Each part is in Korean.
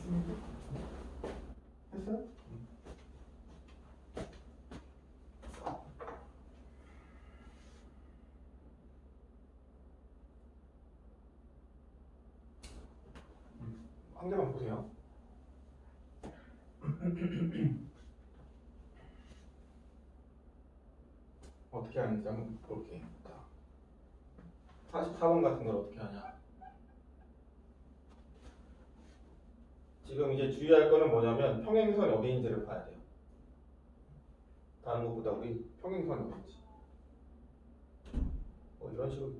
했어요? 한 개만 보세요. 어떻게 하는지 한번 볼게요. 44번 같은 걸 어떻게 하냐. 지금 이제 주의할 거는 뭐냐면 평행선이 어디인지를 봐야 돼요. 다른 것보다 우리 평행선이 어딘지. 이런 식으로.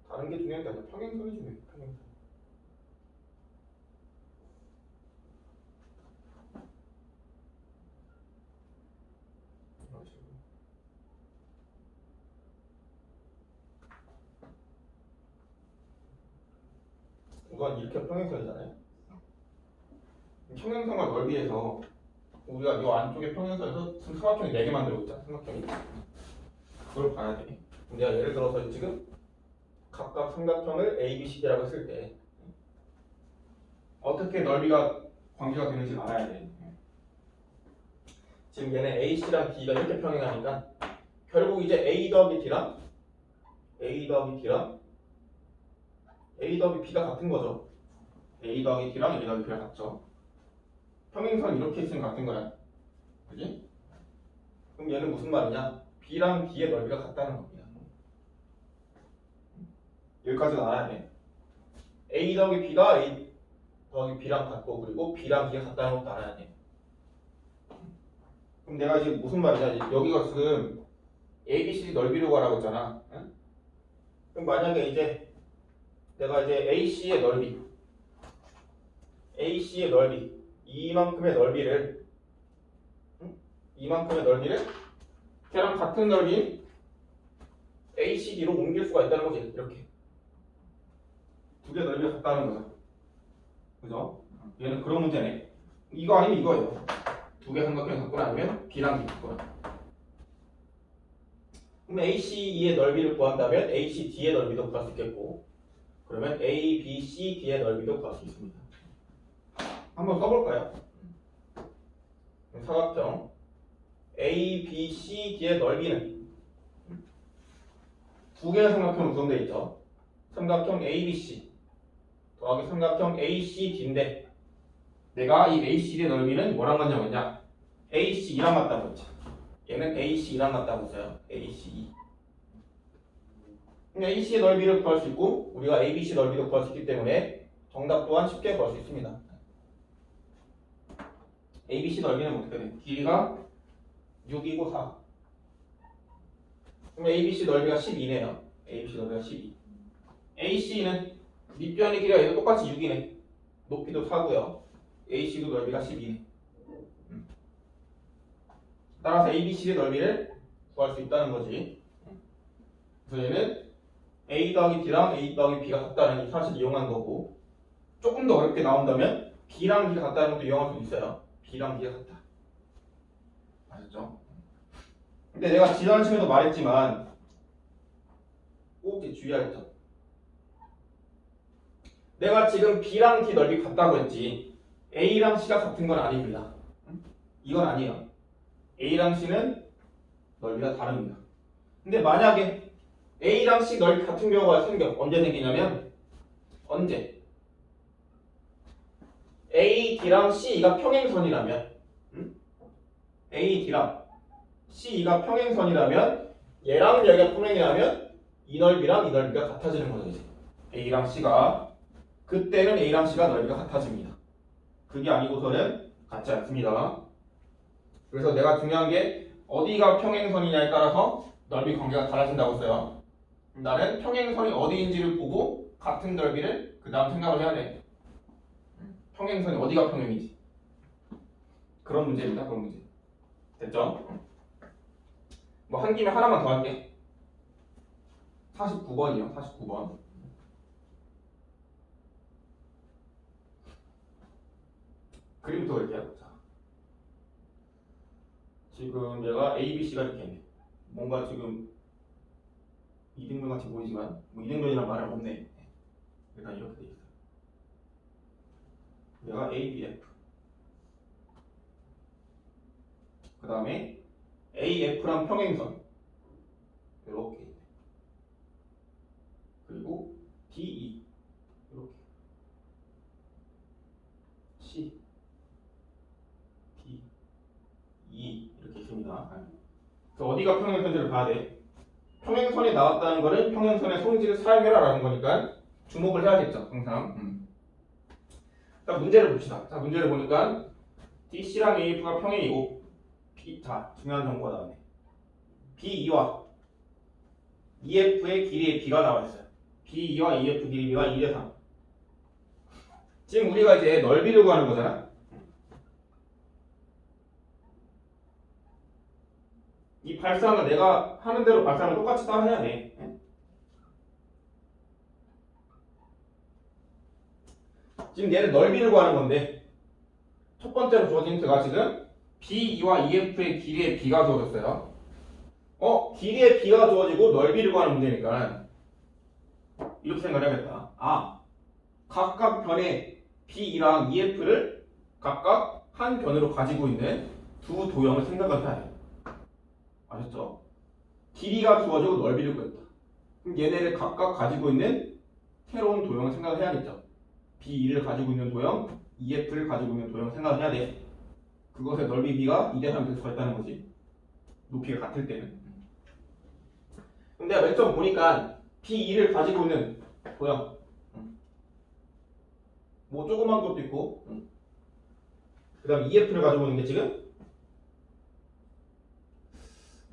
다른 게 중요한 게 아니라 평행선이 중요해요. 평행선. 이런 식으로. 이건 이렇게 평행선이잖아요. 평행선과 넓이에서 우리가 이 안쪽에 평행선에서 삼각형이 4개 만들고 있잖아. 삼각형이. 그걸 봐야 돼. 내가 예를 들어서 지금 각각 삼각형을 A, B, C라고 했을 때 어떻게 넓이가 관계가 되는지 알아야 돼. 지금 얘는 A, C랑 D가 이렇게 평행하니까 결국 이제 A 더하기 D랑 A 더하기 D랑 A 더하기 B가 같은 거죠. A 더하기 D랑 A 더하기 B가 같죠. 평행선 이렇게 있으면 같은 거야. 그지? 그럼 얘는 무슨 말이냐? B랑 D의 넓이가 같다는 겁니다. 여기까지는 알아야 돼. A 더하기 B가 A 더하기 B랑 같고 그리고 B랑 D가 같다는 것도 알아야 돼. 그럼 내가 지금 무슨 말이냐? 여기가 지금 A, B, C 넓이로 가라고 했잖아. 응? 그럼 만약에 이제 내가 이제 AC의 넓이 이만큼의 넓이를 이만큼의 넓이를 걔랑 같은 넓이인 ACD로 옮길 수가 있다는 거지. 이렇게 두 개 넓이가 같다는 거죠. 그죠? 얘는 그런 문제네. 이거 아니면 이거예요. 두 개 삼각형이 같거나 아니면 B랑 D 같거나. 그럼 ACE의 넓이를 구한다면 ACD의 넓이도 구할 수 있겠고 그러면 ABCD의 넓이도 구할 수 있습니다. 한번 써볼까요? 사각형 ABCD의 넓이는 두 개의 삼각형으로 구성되어 있죠. 삼각형 ABC 더하기 삼각형 ACD인데 내가 이 ACD의 넓이는 뭐랑 같냐고 했냐? ACE랑 같다고 했죠. 얘는 ACE랑 같다고 했어요. ACE. AC의 넓이를 구할 수 있고 우리가 ABC 넓이도 구할 수 있기 때문에 정답 또한 쉽게 구할 수 있습니다. ABC 넓이는 어떻게 돼? 길이가 6이고 4. 그럼 ABC 넓이가 12네요. ABC 넓이가 12. AC는 밑변의 길이가 얘도 똑같이 6이네. 높이도 4고요. AC도 넓이가 12네. 따라서 ABC의 넓이를 구할 수 있다는 거지. 그래서 얘는 A 더하기 D랑 A 더하기 B가 같다는 이 사실을 이용한 거고 조금 더 어렵게 나온다면 B랑 B가 같다는 것도 이용할 수 있어요. B랑 B가 같다. 아셨죠? 근데 내가 지난 시간에도 말했지만 꼭 주의할 점. 내가 지금 B랑 D 넓이 같다고 했지 A랑 C가 같은 건 아닙니다. 이건 아니에요. A랑 C는 넓이가 다릅니다. 근데 만약에 A랑 C 넓이 같은 경우가 생겨. 언제 생기냐면 언제? A, D랑 C가 평행선이라면 A, D랑 C가 평행선이라면 얘랑 얘가 평행이라면 이 넓이랑 이 넓이가 같아지는 거죠. 이제. A랑 C가 그때는 A랑 C가 넓이가 같아집니다. 그게 아니고서는 같지 않습니다. 그래서 내가 중요한 게 어디가 평행선이냐에 따라서 넓이 관계가 달라진다고 했어요. 나는 평행선이 어디인지를 보고 같은 넓이를 그 다음 생각을 해야 돼. 평행선이 어디가 평행이지. 그런 문제입니다. 그런 문제. 됐죠? 뭐 한 김에 하나만 더 할게. 49번이요. 49번. 그림부터 볼게요. 자. 지금 얘가 A, B, C가 이렇게 있네. 뭔가 지금 이등변 같이 보이지만 뭐 이등변이란 말은 없네. 일단 이렇게 돼 있어요. 여기가 ABF. 그 다음에 AF랑 평행선. 이렇게. 그리고 DE. 이렇게. C. D. E. 이렇게 있습니다. 그래서 어디가 평행선인지를 봐야 돼. 평행선이 나왔다는 거는 평행선의 성질을 사용해라 라는 거니까 주목을 해야겠죠. 항상. 자, 문제를 봅시다. 자, 문제를 보니까 DC랑 AF가 평행이고 자, 중요한 정보가 나왔네. B2와 EF의 길이의 B가 나와 있어요. B2와 EF 길이 B가 2대 3. 지금 우리가 이제 넓이를 구하는 거잖아. 이 발상을 내가 하는 대로 발상을 똑같이 따라 해야 돼. 지금 얘는 넓이를 구하는 건데 첫 번째로 주어진 힌트가 지금 B2와 EF의 길이의 B가 주어졌어요. 길이의 B가 주어지고 넓이를 구하는 문제니까 이렇게 생각해야겠다. 각각 변의 B랑 EF를 각각 한 변으로 가지고 있는 두 도형을 생각을 해야 돼. 아셨죠? 길이가 주어지고 넓이를 구했다. 그럼 얘네를 각각 가지고 있는 새로운 도형을 생각을 해야겠죠. B2를 가지고 있는 도형, EF를 가지고 있는 도형을 생각을 해야 돼. 그것의 넓이 B가 2대 3이 될 수가 있다는 거지. 높이가 같을 때는. 그럼 내가 맨 처음 보니까 B2를 가지고 있는 도형 뭐 조그만 것도 있고 그 다음 EF를 가지고 있는 게 지금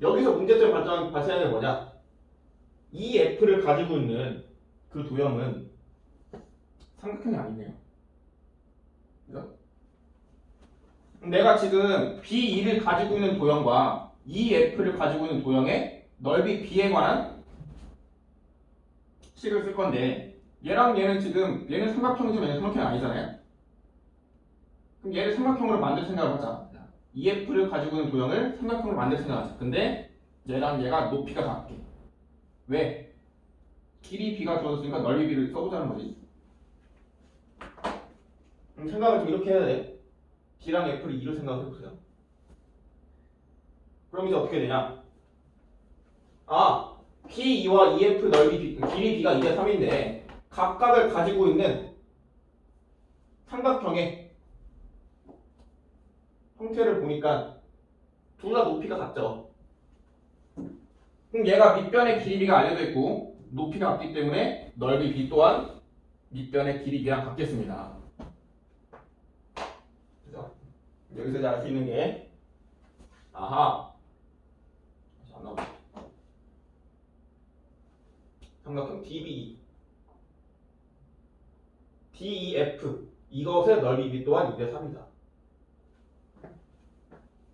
여기서 문제점 발생하는 게 뭐냐? EF를 가지고 있는 그 도형은 삼각형이 아니네요. 그죠? 내가 지금 B2를 가지고 있는 도형과 EF를 가지고 있는 도형의 넓이 B에 관한 식을 쓸 건데 얘랑 얘는 지금 얘는 삼각형이지만 얘는 삼각형이 아니잖아요. 그럼 얘를 삼각형으로 만들 생각을 하자. EF를 가지고 있는 도형을 삼각형으로 만들 생각하자. 근데 얘랑 얘가 높이가 같게. 왜? 길이 B가 주어졌으니까 넓이 B를 써보자는 거지. 그럼 생각을 좀 이렇게 해야 돼. B랑 F를 2로 생각해보세요. 그럼 이제 어떻게 되냐? P2와 EF 넓이 B, 길이 B가 2대 3인데 각각을 가지고 있는 삼각형의 형태를 보니까 둘 다 높이가 같죠. 그럼 얘가 밑변의 길이 B가 알려져 있고 높이가 같기 때문에 넓이 B 또한 밑변의 길이 B랑 같겠습니다. 그죠? 여기서 이제 알 수 있는 게 안 나오네. 삼각형 DB, DEF 이것의 넓이 B 또한 2대 3이다.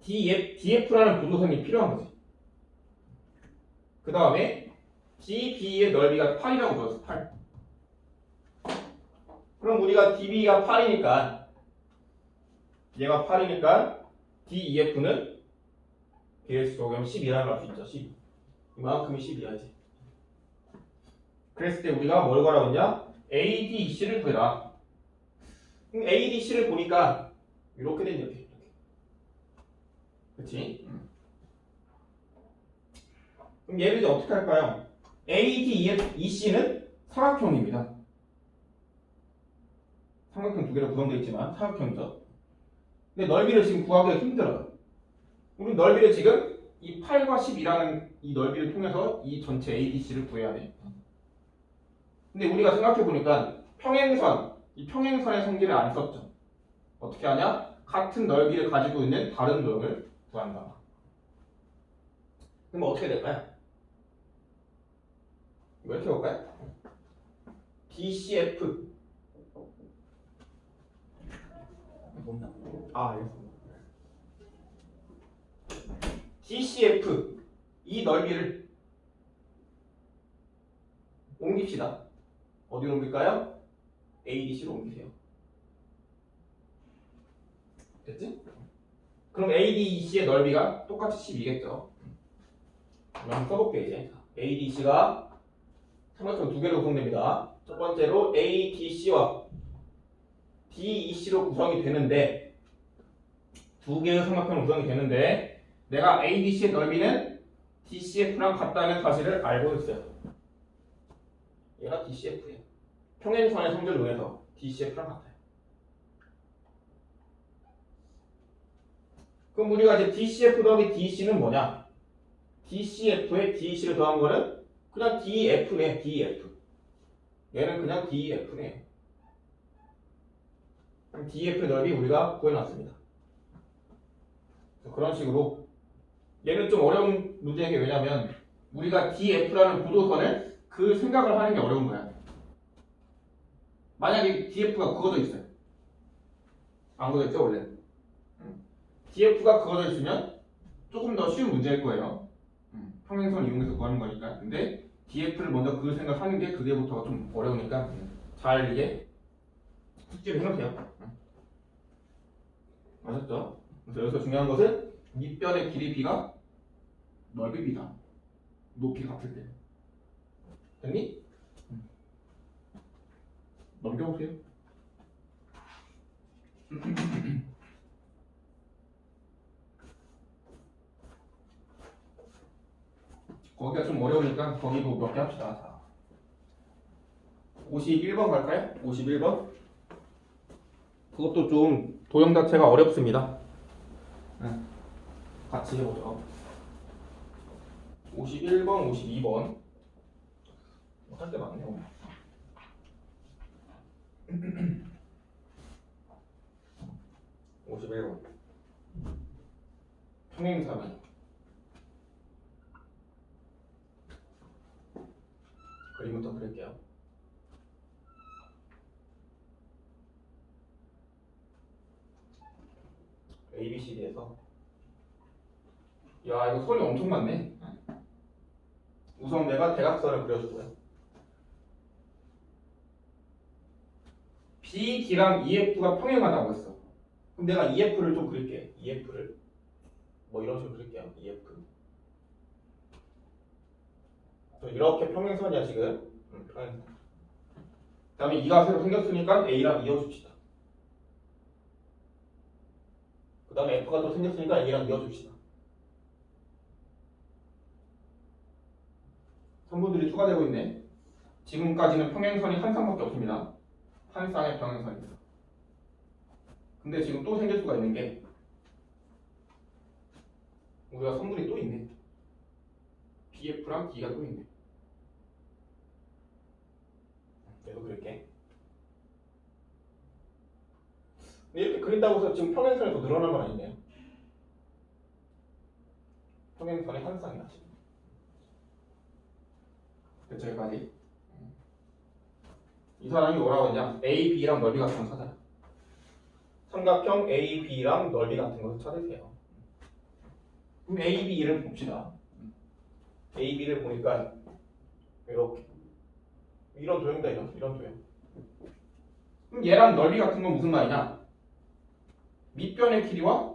DF라는 분도선이 필요한 거지. 그 다음에 DB의 넓이가 8이라고 보였어. 8. 그럼 우리가 DB가 8이니까 얘가 8이니까 DEF는 BS 적용 12라고 할 수 있죠. 12. 이만큼이 12야지. 그랬을 때 우리가 뭘 구하라고 했냐? ADC를 구해라. 그럼 ADC를 보니까 이렇게 된 이렇게. 그치? 그럼 얘를 이제 어떻게 할까요? ADEC는 사각형입니다. 삼각형 두 개로 구성되어 있지만 사각형이죠. 근데 넓이를 지금 구하기가 힘들어요. 우리 넓이를 지금 이 8과 12라는 이 넓이를 통해서 이 전체 ADC를 구해야 돼. 근데 우리가 생각해보니까 평행선, 이 평행선의 성질을 안 썼죠. 어떻게 하냐? 같은 넓이를 가지고 있는 다른 도형을 구한다. 그럼 어떻게 될까요? 이거 이렇게 볼까요? DCF DCF 이 넓이를 옮깁시다. 어디로 옮길까요? ADC로 옮기세요. 됐지? 그럼 ADC의 넓이가 똑같이 12겠죠. 한번 써볼게요. 이제 ADC가 삼각형 두 개로 구성됩니다. 첫 번째로 ADC와 DEC로 구성이 되는데 두 개의 삼각형으로 구성이 되는데 내가 ADC의 넓이는 DCF랑 같다는 사실을 알고 있어요. 얘가 DCF예요. 평행선의 성질을 이용해서 DCF랑 같아요. 그럼 우리가 이제 DCF 더하기 DC는 뭐냐? DCF에 DC를 더한 거는 그냥 DF네, DF. 얘는 그냥 DF네. DF 넓이 우리가 구해놨습니다. 그런 식으로 얘는 좀 어려운 문제인 게 왜냐면 우리가 DF라는 구도선을 그 생각을 하는 게 어려운 거야. 만약에 DF가 그어져 있어요. 안 그어져 있죠 원래? DF가 그어져 있으면 조금 더 쉬운 문제일 거예요. 평행선 이용해서 구하는 거니까. 근데 DF를 먼저 그 생각하는 게 그게부터가 좀 어려우니까 잘 이게 숙지를 해놓으세요. 아셨죠? 그래서 여기서 중요한 것은 밑변의 길이 B가 넓이 B다. 높이 같을 때. 됐니? 넘겨보세요. 거기가 좀 어려우니까 거기도 몇 개 합시다. 자, 51번 갈까요? 51번. 그것도 좀 도형 자체가 어렵습니다. 같이 해보죠. 51번, 52번. 할 게 많네요. 51번. 평행사면 그림부터 그릴게요. ABCD에서 야 이거 선이 엄청 많네. 우선 내가 대각선을 그려주고요. BD랑 EF가 평행하다고 했어. 그럼 내가 EF를 좀 그릴게. EF를 뭐 이런 식으로 그릴게요. EF 이렇게 평행선이야 지금. 평행선. 그 다음에 2가 새로 생겼으니까 A랑 이어줍시다. 그 다음에 F가 또 생겼으니까 A랑 이어줍시다. 선분들이 추가되고 있네. 지금까지는 평행선이 한 쌍밖에 없습니다. 한 쌍의 평행선입니다. 근데 지금 또 생길 수가 있는 게 우리가 선분이 또 있네. BF랑 D가 또 있네. 계속 그릴게. 이렇게 그린다고 해서 지금 평행선이 더 늘어난 건 아니네요. 평행선이 한 쌍이야 지금. 됐죠 여기까지? 이 사람이 뭐라고 했냐? A, B랑 넓이 같은 거 찾아요. 삼각형 A, B랑 넓이 같은 것을 찾으세요. 그럼 A, B를 봅시다. A, B를 보니까 이렇게 이런 도형이다. 이런 도형. 그럼 얘랑 넓이 같은 건 무슨 말이냐? 밑변의 길이와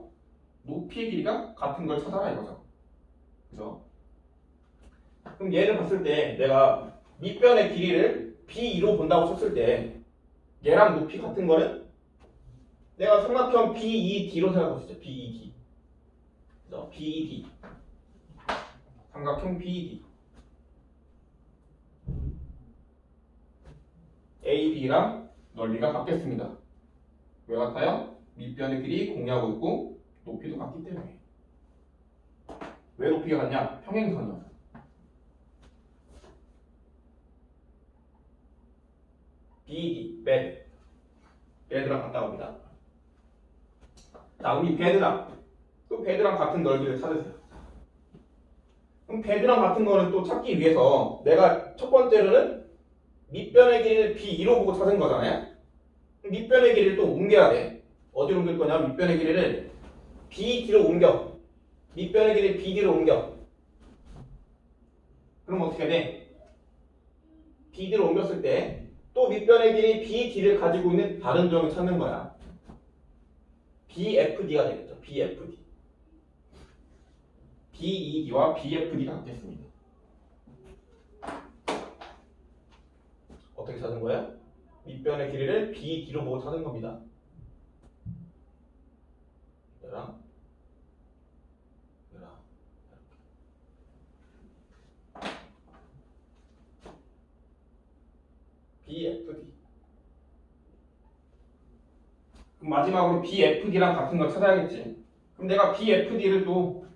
높이의 길이가 같은 걸 찾아라 이거죠. 그죠? 그럼 얘를 봤을 때 내가 밑변의 길이를 B2로 본다고 쳤을 때 얘랑 높이 같은 거는 내가 삼각형 BED로 생각해보시죠. BED. 그죠? BED. 삼각형 BED. AB랑 넓이가 같겠습니다. 왜 같아요? 밑변의 길이 공유하고 있고 높이도 같기 때문에. 왜 높이가 같냐? 평행선이어서. BD, bed. bed랑 같다고 합니다. 자, 우리 bed랑 또 bed랑 같은 넓이를 찾으세요. 그럼 bed랑 같은 거는 또 찾기 위해서 내가 첫 번째로는 밑변의 길이를 B2로 보고 찾은 거잖아요. 밑변의 길이를 또 옮겨야 돼. 어디로 옮길 거냐? 밑변의 길이를 BD로 옮겨. 밑변의 길이를 BD로 옮겨. 그럼 어떻게 돼? BD로 옮겼을 때 또 밑변의 길이 BD를 가지고 있는 다른 점을 찾는 거야. BFD가 되겠죠. BFD. BED와 BFD가 같겠습니다. 어떻게 찾은 거예요? 밑변의 길이를 BD로 보고 찾은 겁니다. 얘랑 얘랑 BFD. 그럼 마지막으로 BFD랑 같은 거 찾아야겠지. 그럼 내가 BFD를 또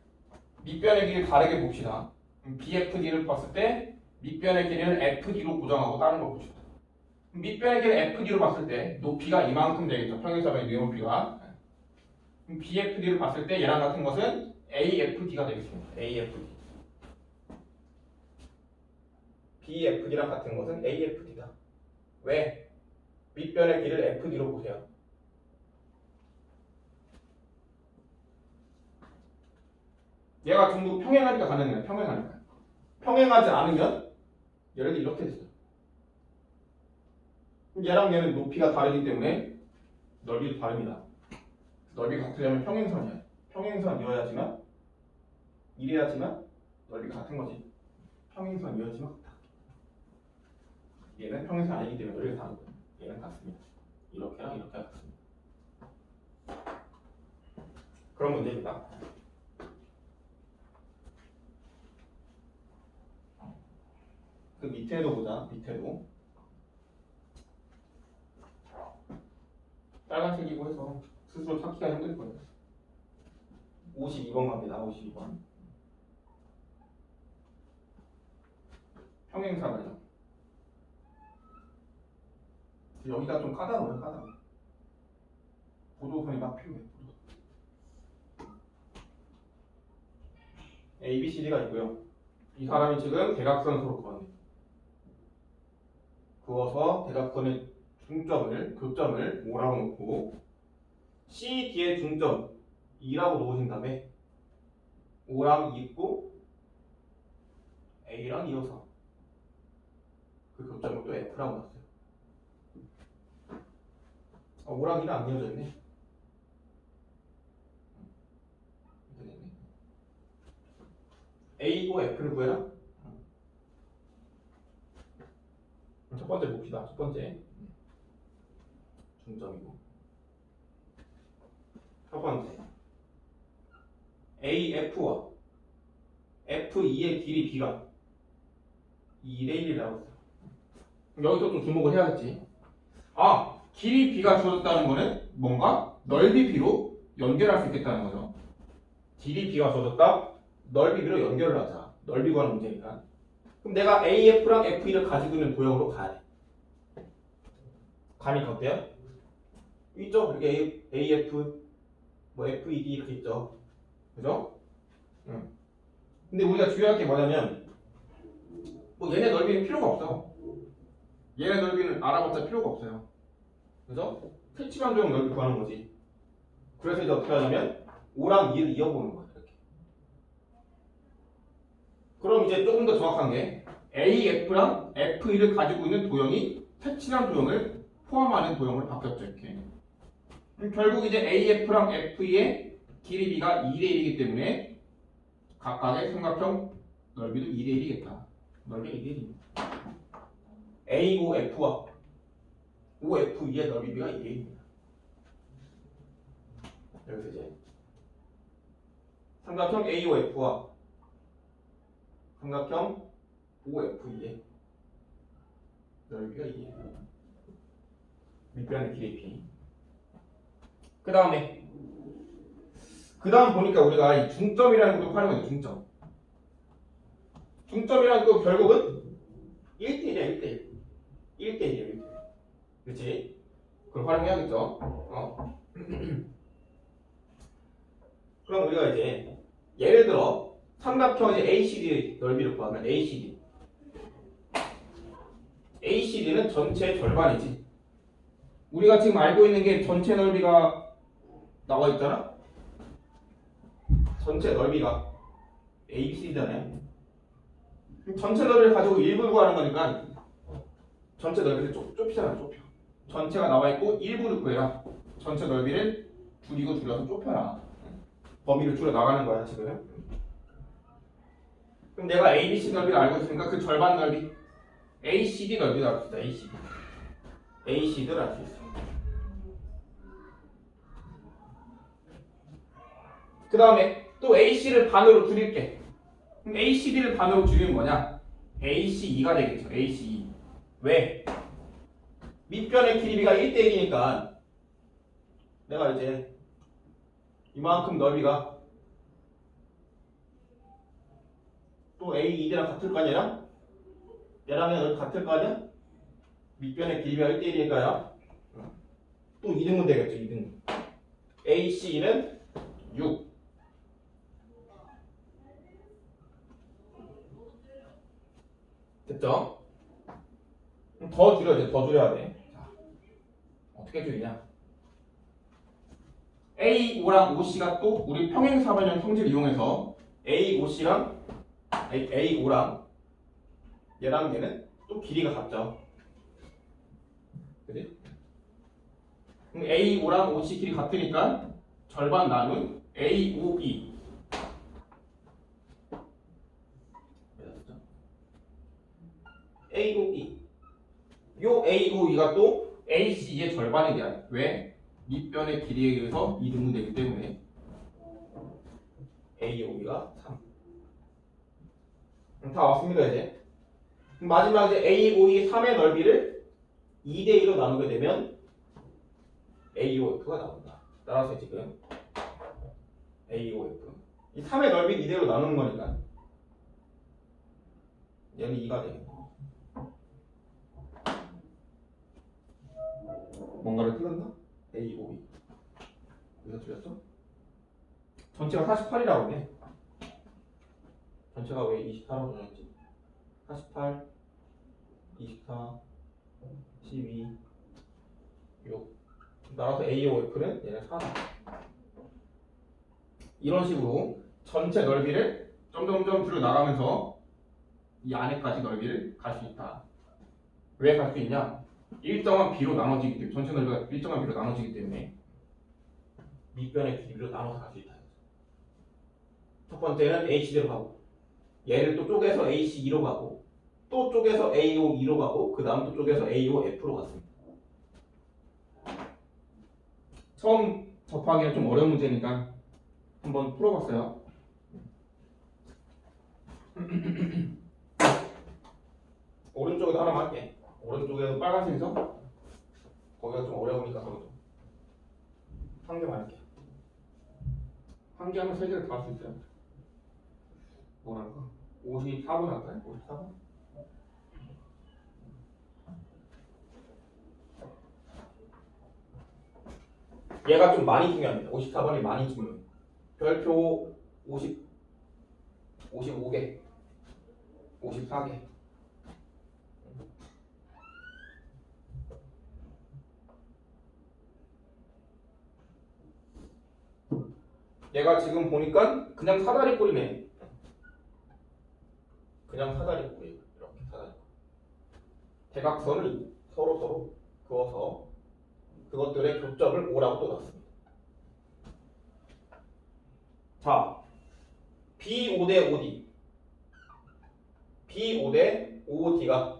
밑변의 길이를 다르게 봅시다. BFD를 봤을 때 밑변의 길이는 FD로 고정하고 다른 거 봅시다. 밑변의 길이를 FD로 봤을 때 높이가 이만큼 되겠죠. 평행사변의 높이가. 그럼 BFD를 봤을 때 얘랑 같은 것은 AFD가 되겠습니다. AFD. BFD랑 같은 것은 AFD다. 왜? 밑변의 길이를 FD로 보세요. 얘가 전부 평행하니까 가능해요. 평행하니까. 평행하지 않으면 예를 들어 이렇게 됐어요. 얘랑 얘는 높이가 다르기 때문에 넓이도 다릅니다. 넓이가 같으려면 평행선이야. 평행선이어야지만 이래야지만 넓이가 같은 거지. 평행선이어야지만 같다. 얘는 평행선 아니기 때문에 넓이가 다르고 얘는 같습니다. 이렇게랑 이렇게 같습니다. 그런 문제입니다. 그 밑에도 보자. 밑에도 빨간색이고 해서 스스로 찾기가 힘들 거예요. 52번 갑니다. 52번. 평행사가요. 여기가 좀 까다로워요. 까다로워. 보도선이 막 필요해. A, B, C, D가 있고요. 이 사람이 지금 대각선 서로 그어요. 그어서 대각선의 중점을, 교점을 5라고 놓고 C, D의 중점 2라고 놓으신 다음에 5랑 2 있고 A랑 이어서 그 교점을 또 F라고 놨어요. 5랑 2는 안 이어져 있네. A고 F를 구해라. 첫 번째 봅시다. 첫 번째 중점이고 첫 번째 AF와 F2의 길이 B가 2대 1이라고 했어요. 여기서 좀 주목을 해야겠지. 아, 길이 B가 주어졌다는 거는 뭔가 넓이 B로 연결할 수 있겠다는 거죠. 길이 B가 주어졌다. 넓이 B로 연결을 하자. 넓이 구하는 문제니까. 그럼 내가 AF랑 F2를 가지고 있는 도형으로 가야 돼. 가니까 어때요? 있죠? 이렇게 AF, 뭐 FED 이렇게 있죠. 그죠? 응. 근데 우리가 주의할 게 뭐냐면 뭐 얘네 넓이는 필요가 없어. 얘네 넓이는 알아봤자 필요가 없어요. 그죠? 캐치만 도형 넓이 구하는 거지. 그래서 이제 어떻게 하냐면 5랑 2를 이어보는 거야. 이렇게. 그럼 이제 조금 더 정확한 게 AF랑 FE를 가지고 있는 도형이 캐치란 도형을 포함하는 도형으로 바뀌었죠. 이렇게. 결국 이제 AF랑 FE의 길이 B가 2대 1이기 때문에 각각의 삼각형 넓이도 2대 1이겠다. 넓이가 2대 1입니다. A고 F와 OF2의 넓이 B가 2대 1입니다. 여기서 이제 삼각형 AOF와 삼각형 OF2의 넓이가 2대 1. 밑변의 길이 P. 그 다음 보니까 우리가 이 중점이라는 것도 활용해요. 중점. 중점이라는 거 결국은 1대1이야. 1대1. 1대1이야. 1대1. 그렇지? 그걸 활용해야겠죠. 그럼 우리가 이제 예를 들어 삼각형 이제 ACD 넓이를 구하면 ACD는 전체 절반이지. 우리가 지금 알고 있는 게 전체 넓이가 나와 있잖아. 전체 넓이가 ABC잖아요. 전체 넓이를 가지고 1부를 구하는 거니까 전체 넓이를 좁히잖아. 좁혀. 전체가 나와 있고 1부를 구해라. 전체 넓이를 줄이고 줄여서 좁혀라. 범위를 줄여 나가는 거야 지금. 그럼 내가 ABC 넓이를 알고 있으니까 그 절반 넓이 ACD 넓이를 알 수 있다. ACD를 알 수 있어. 그 다음에 또 AC를 반으로 줄일게. 그럼 ACD를 반으로 줄이면 뭐냐? AC2가 되겠죠. AC2. 왜? 밑변의 길이가 1대1이니까 내가 이제 이만큼 넓이가 또 A2D랑 같을 거 아니야? 얘랑 넓이 같을 거 아니야? 밑변의 길이가 1대1이니까요. 또 2등분 되겠죠. 2등분. AC는 6. 됐죠? 더 줄여, 이제 더 줄여야 돼. 자, 어떻게 줄이냐? A5랑 OC가 또 우리 평행사변형 성질을 이용해서 A5랑 얘랑 얘는 또 길이가 같죠. 그지? 그럼 A5랑 OC 길이 같으니까 절반 나눈 A5E. A5E. 요 A5E가 또 AC의 절반에 대한 왜? 밑변의 길이에 의해서 2등분 되기 때문에 A5E가 3. 다 왔습니다 이제. 마지막 이제 A5E 3의 넓이를 2대2로 나누게 되면 AOF가 나온다. 따라서 지금 AOF 이 3의 넓이 2대1로 나누는 거니까 얘는 2가 되겠고 뭔가를 틀렸나? AOE 여기서 틀렸어? 전체가 48이라고 해. 전체가 왜 24라고 정했지? 48, 24, 12, 6 따라서 AOF는 얘는 4다. 이런 식으로 전체 넓이를 점점점 줄여 나가면서 이 안에까지 넓이를 갈 수 있다. 왜 갈 수 있냐? 일정한 비로 나눠지기 때문에 전체 넓이가 일정한 비로 나눠지기 때문에 밑변의 길이로 나눠서 갈 수 있다. 첫 번째는 HD로 가고 얘를 또 쪼개서 AC2로 가고 또 쪼개서 AO2로 가고 그 다음 또 쪼개서 AOF로 갔습니다. 처음 접하기는 좀 어려운 문제니까 한번 풀어봤어요. 오른쪽에도 하나만 할게. 오른쪽에도 빨간색 점 거기가 좀 어려우니까 거기도 한 개만 할게. 한 개 하면 세 개를 다 할 수 있어요. 뭐 할까? 54번 할까요? 54번? 얘가 좀 많이 중요합니다. 54번이 많이 중요해요. 별표 55개, 54개. 얘가 지금 보니까 그냥 사다리 꼴이네. 그냥 사다리 꼴이에요. 이렇게 사다리 꼴. 대각선을 서로 그어서 그것들의 교점을 O라고 또 놨습니다. 자, B5 대 5D. B5 대 5D가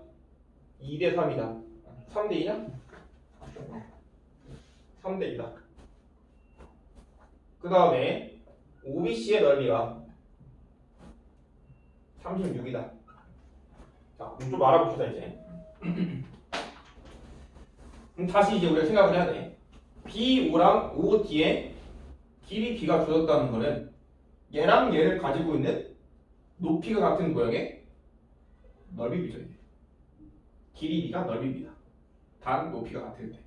2 대 3이다. 3 대 2냐? 3 대 2다. 그 다음에 OBC의 넓이가 36이다. 자, 좀 알아봅시다 이제. 그럼 다시 이제 우리가 생각을 해야 돼. B5랑 OD의 길이 B가 주어졌다는 거는 얘랑 얘를 가지고 있는 높이가 같은 모양의 넓이 B죠. 길이 B가 넓이 B다. 단 높이가 같을 때.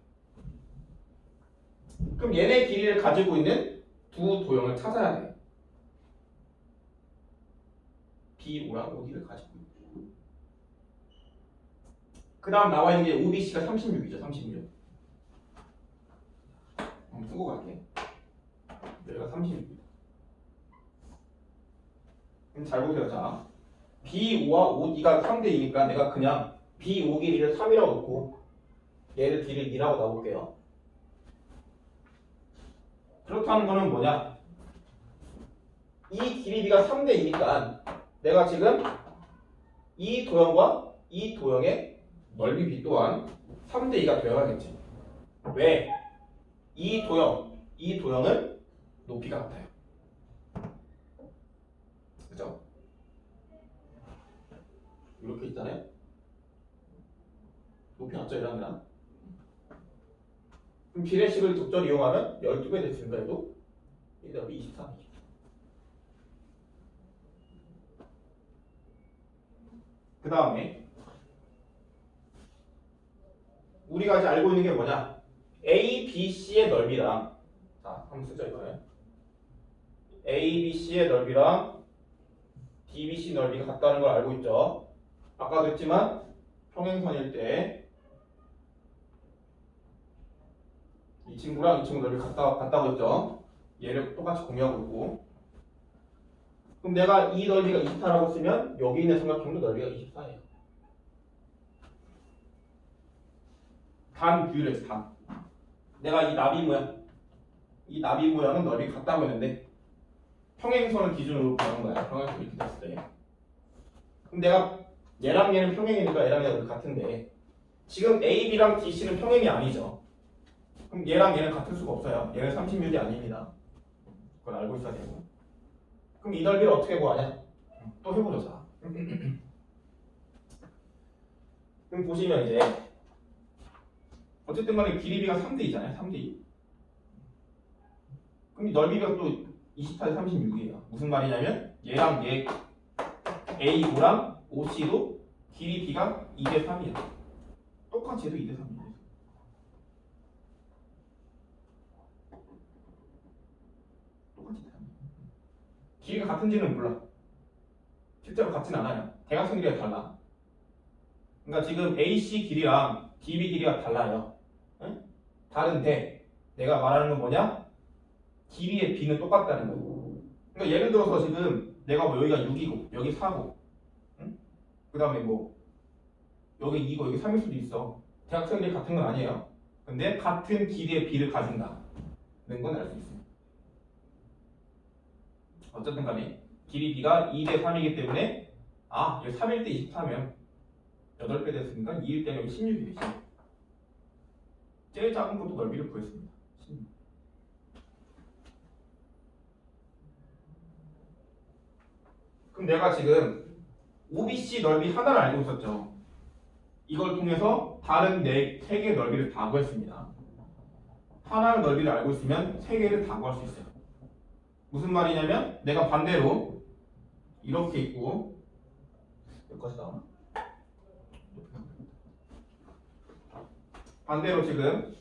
그럼 얘네 길이를 가지고 있는 두 도형을 찾아야 돼. B5랑 OD를 가지고 있는. 그 다음 나와 있는 게 OBC가 36이죠. 36. 한번 쓰고 갈게. 여기가 36입니다. 그럼 잘 보세요. 자, B5와 OD가 3대 2니까 내가 그냥 B5 길이를 3이라고 놓고 얘를 길이를 2라고 놔볼게요. 그렇다는 거는 뭐냐? 이 길이 B가 3대 2니까 내가 지금 이 도형과 이 도형의 넓이 B 또한 3대 2가 되어야겠지. 왜? 이 도형은 높이가 같아요. 그죠? 이렇게 있잖아요. 높이 낮죠, 얘랑이랑. 그럼 비례식을 적절히 이용하면 12배 됐습니다. 얘도 이 답이 23이죠. 그 다음에 우리가 이제 알고 있는 게 뭐냐? A, B, C의 넓이랑 자, 한번 쓰자 이거는 A, B, C의 넓이랑 D, B, C 넓이가 같다는 걸 알고 있죠. 아까도 했지만 평행선일 때 이 친구랑 이 친구 넓이 같다고 했죠. 얘를 똑같이 공유하고 있고 그럼 내가 이 넓이가 24라고 쓰면 여기 있는 삼각형도 넓이가 24예요. 단 비율에서 단. 내가 이 나비 모양은 넓이 같다고 했는데 평행선을 기준으로 보는 거야. 평행선 이렇게 됐을 때. 그럼 내가 얘랑 얘는 평행이니까 얘랑 얘는 같은데 지금 A, B랑 D, C는 평행이 아니죠. 그럼 얘랑 얘는 같을 수가 없어요. 얘는 36이 아닙니다. 그걸 알고 있어야 되고. 그럼 이 넓이를 어떻게 구하냐? 또 해보죠. 자. 그럼 보시면 이제 어쨌든 간에 길이비가 3대2잖아요. 3대2. 그럼 이 넓이가 또 24대 36이에요. 무슨 말이냐면 얘랑 얘 A5랑 OC도 길이 B가 2대 3이에요. 똑같이 해도 2대 3이에요. 똑같이 3이에요. 길이가 같은지는 몰라. 실제로 같진 않아요. 대각선 길이가 달라. 그러니까 지금 AC 길이랑 DB 길이가 달라요. 응? 다른데 내가 말하는 건 뭐냐? 길이의 B는 똑같다는 거예요. 그러니까 예를 들어서 지금 내가 뭐 여기가 6이고 여기 4고 응? 그 다음에 뭐 여기 2고 여기 3일 수도 있어. 대각선 길이 같은 건 아니에요. 근데 같은 길이의 B를 가진다는 건 알 수 있어요. 어쨌든 간에 길이 B가 2대 3이기 때문에 여기 3일 때 24면 8배 됐으니까 2일 때는 여기 16이 되지. 제일 작은 것도 넓이를 구했습니다. 16. 그럼 내가 지금 OBC 넓이 하나를 알고 있었죠. 이걸 통해서 다른 3개의 넓이를 다 구했습니다. 하나의 넓이를 알고 있으면 3개를 다 구할 수 있어요. 무슨 말이냐면 내가 반대로 이렇게 있고 여기까지 나오나? 반대로 지금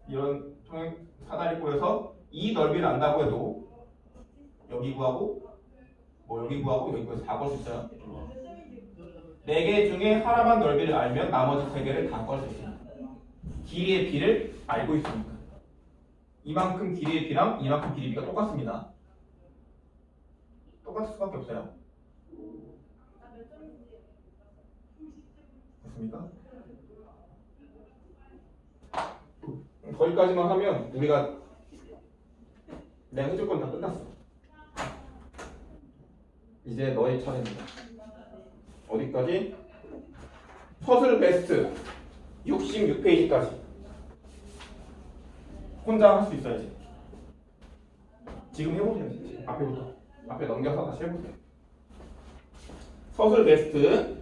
이런 통행 사다리 꼬여서 이 넓이를 안다고 해도 여기 구하고 뭐 여기 구하고 여기 구해서 다 구할 수 있어요. 4개 중에 하나만 넓이를 알면 나머지 3개를 다 구할 수 있습니다. 길이의 B를 알고 있으니까. 이만큼 길이의 B랑 이만큼 길이의 B가 똑같습니다. 똑같을 수밖에 없어요. 됐습니까? 거기까지만 하면 우리가 내가 해줄 건 다 끝났어. 이제 너의 차례입니다. 어디까지? 서술 베스트 66페이지까지 혼자 할 수 있어야지. 지금 해보세요. 앞에부터 앞에 넘겨서 다시 해보세요. 서술 베스트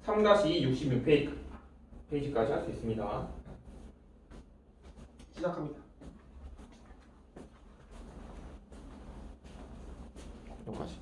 3-66페이지까지 할 수 있습니다. 시작합니다. 여기까지.